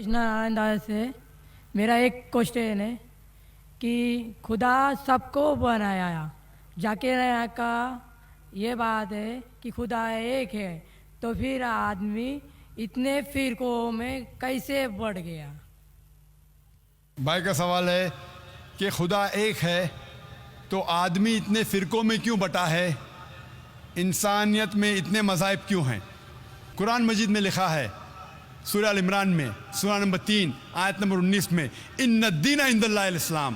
انداز سے میرا ایک کوشچن ہے کہ خدا سب کو بنایا، ذاکر نائک کا یہ بات ہے کہ خدا ایک ہے، تو پھر آدمی اتنے فرقوں میں کیسے بڑھ گیا؟ بھائی کا سوال ہے کہ خدا ایک ہے تو آدمی اتنے فرقوں میں کیوں بٹا ہے، انسانیت میں اتنے مذاہب کیوں ہیں؟ قرآن مجید میں لکھا ہے سورہ ال عمران میں سورہ نمبر 3 آیت نمبر 19 میں ان الدین عند اللہ الاسلام،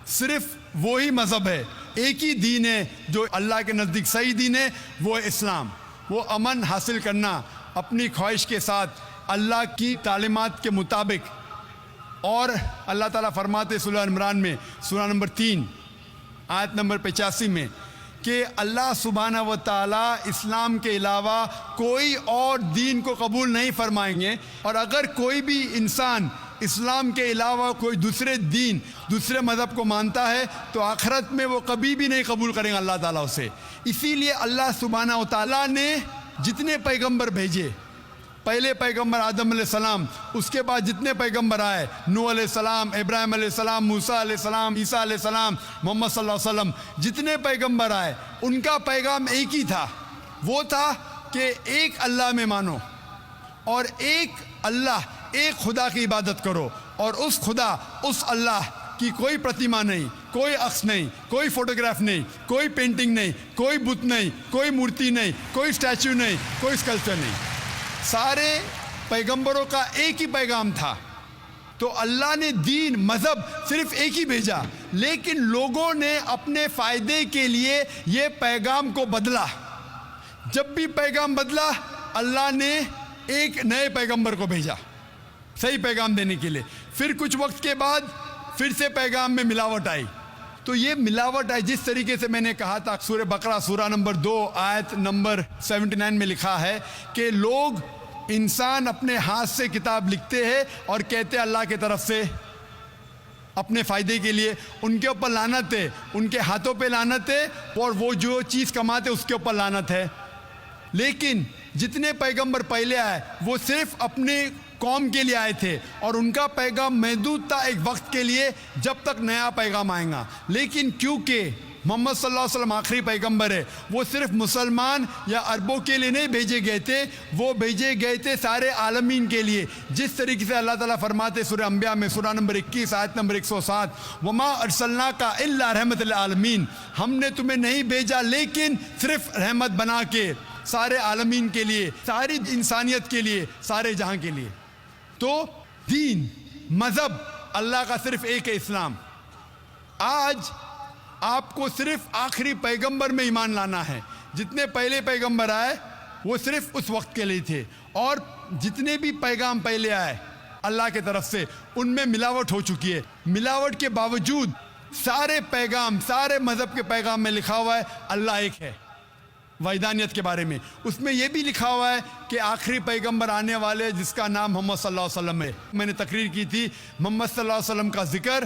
صرف وہی مذہب ہے، ایک ہی دین ہے جو اللہ کے نزدیک صحیح دین ہے، وہ ہے اسلام۔ وہ امن حاصل کرنا اپنی خواہش کے ساتھ اللہ کی تعلیمات کے مطابق، اور اللہ تعالیٰ فرماتے سورہ عمران میں سورہ نمبر 3 آیت نمبر 85 میں کہ اللہ سبحانہ و تعالیٰ اسلام کے علاوہ کوئی اور دین کو قبول نہیں فرمائیں گے، اور اگر کوئی بھی انسان اسلام کے علاوہ کوئی دوسرے دین دوسرے مذہب کو مانتا ہے تو آخرت میں وہ کبھی بھی نہیں قبول کریں گے اللہ تعالیٰ اسے۔ اسی لیے اللہ سبحانہ و تعالیٰ نے جتنے پیغمبر بھیجے، پہلے پیغمبر آدم علیہ السلام، اس کے بعد جتنے پیغمبر آئے، نوح علیہ السلام، ابراہیم علیہ السلام، موسیٰ علیہ السلام، عیسیٰ علیہ السلام، محمد صلی اللہ علیہ وسلم، جتنے پیغمبر آئے ان کا پیغام ایک ہی تھا، وہ تھا کہ ایک اللہ میں مانو، اور ایک اللہ، ایک خدا کی عبادت کرو، اور اس خدا، اس اللہ کی کوئی پرتیما نہیں، کوئی عکس نہیں، کوئی فوٹوگراف نہیں، کوئی پینٹنگ نہیں، کوئی بت نہیں، کوئی مورتی نہیں، کوئی اسٹیچو نہیں، کوئی اسکلپچر نہیں۔ سارے پیغمبروں کا ایک ہی پیغام تھا، تو اللہ نے دین، مذہب صرف ایک ہی بھیجا، لیکن لوگوں نے اپنے فائدے کے لیے یہ پیغام کو بدلا۔ جب بھی پیغام بدلا اللہ نے ایک نئے پیغمبر کو بھیجا صحیح پیغام دینے کے لیے، پھر کچھ وقت کے بعد پھر سے پیغام میں ملاوٹ آئی۔ تو یہ ملاوٹ آئی جس طریقے سے میں نے کہا تھا، سورہ بقرہ سورہ نمبر 2 آیت نمبر 79 میں لکھا ہے کہ لوگ، انسان اپنے ہاتھ سے کتاب لکھتے ہیں اور کہتے ہیں اللہ کی طرف سے اپنے فائدے کے لیے، ان کے اوپر لعنت ہے، ان کے ہاتھوں پہ لعنت ہے، اور وہ جو چیز کماتے اس کے اوپر لعنت ہے۔ لیکن جتنے پیغمبر پہلے آئے وہ صرف اپنے قوم کے لیے آئے تھے، اور ان کا پیغام محدود تھا ایک وقت کے لیے جب تک نیا پیغام آئے گا۔ لیکن کیونکہ محمد صلی اللہ علیہ وسلم آخری پیغمبر ہے، وہ صرف مسلمان یا عربوں کے لیے نہیں بھیجے گئے تھے، وہ بھیجے گئے تھے سارے عالمین کے لیے۔ جس طریقے سے اللہ تعالیٰ فرماتے سورہ انبیاء میں سورہ نمبر 21 آیت نمبر 107 وما ارسلناک الا رحمت للعالمین، ہم نے تمہیں نہیں بھیجا لیکن صرف رحمت بنا کے سارے عالمین کے لیے، ساری انسانیت کے لیے، سارے جہاں کے لیے۔ تو دین، مذہب اللہ کا صرف ایک ہے، اسلام۔ آج آپ کو صرف آخری پیغمبر میں ایمان لانا ہے۔ جتنے پہلے پیغمبر آئے وہ صرف اس وقت کے لیے تھے، اور جتنے بھی پیغام پہلے آئے اللہ کی طرف سے ان میں ملاوٹ ہو چکی ہے۔ ملاوٹ کے باوجود سارے پیغام، سارے مذہب کے پیغام میں لکھا ہوا ہے اللہ ایک ہے، وحدانیت کے بارے میں۔ اس میں یہ بھی لکھا ہوا ہے کہ آخری پیغمبر آنے والے جس کا نام محمد صلی اللہ علیہ وسلم ہے۔ میں نے تقریر کی تھی محمد صلی اللہ علیہ وسلم کا ذکر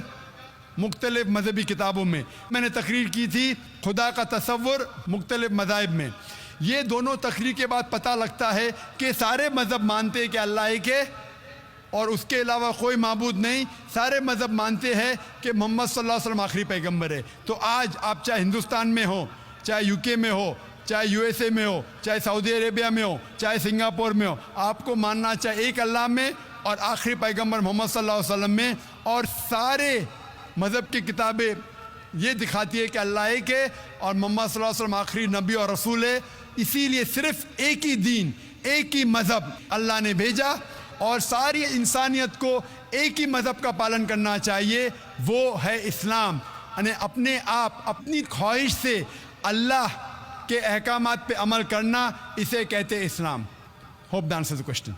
مختلف مذہبی کتابوں میں، میں نے تقریر کی تھی خدا کا تصور مختلف مذاہب میں۔ یہ دونوں تقریر کے بعد پتہ لگتا ہے کہ سارے مذہب مانتے ہیں کہ اللہ ایک ہے اور اس کے علاوہ کوئی معبود نہیں، سارے مذہب مانتے ہیں کہ محمد صلی اللہ علیہ وسلم آخری پیغمبر ہے۔ تو آج آپ چاہے ہندوستان میں ہو، چاہے یو کے میں ہو، چاہے یو ایس اے میں ہو، چاہے سعودی عربیہ میں ہو، چاہے سنگاپور میں ہو، آپ کو ماننا چاہے ایک اللہ میں اور آخری پیغمبر محمد صلی اللہ علیہ وسلم میں۔ اور سارے مذہب کی کتابیں یہ دکھاتی ہے کہ اللہ ایک ہے اور محمد صلی اللہ علیہ وسلم آخری نبی اور رسول ہے۔ اسی لیے صرف ایک ہی دین، ایک ہی مذہب اللہ نے بھیجا، اور ساری انسانیت کو ایک ہی مذہب کا پالن کرنا چاہیے، وہ ہے اسلام۔ یعنی اپنے آپ، اپنی خواہش سے اللہ کے احکامات پہ عمل کرنا، اسے کہتے ہیں اسلام۔ Hope the answers the question.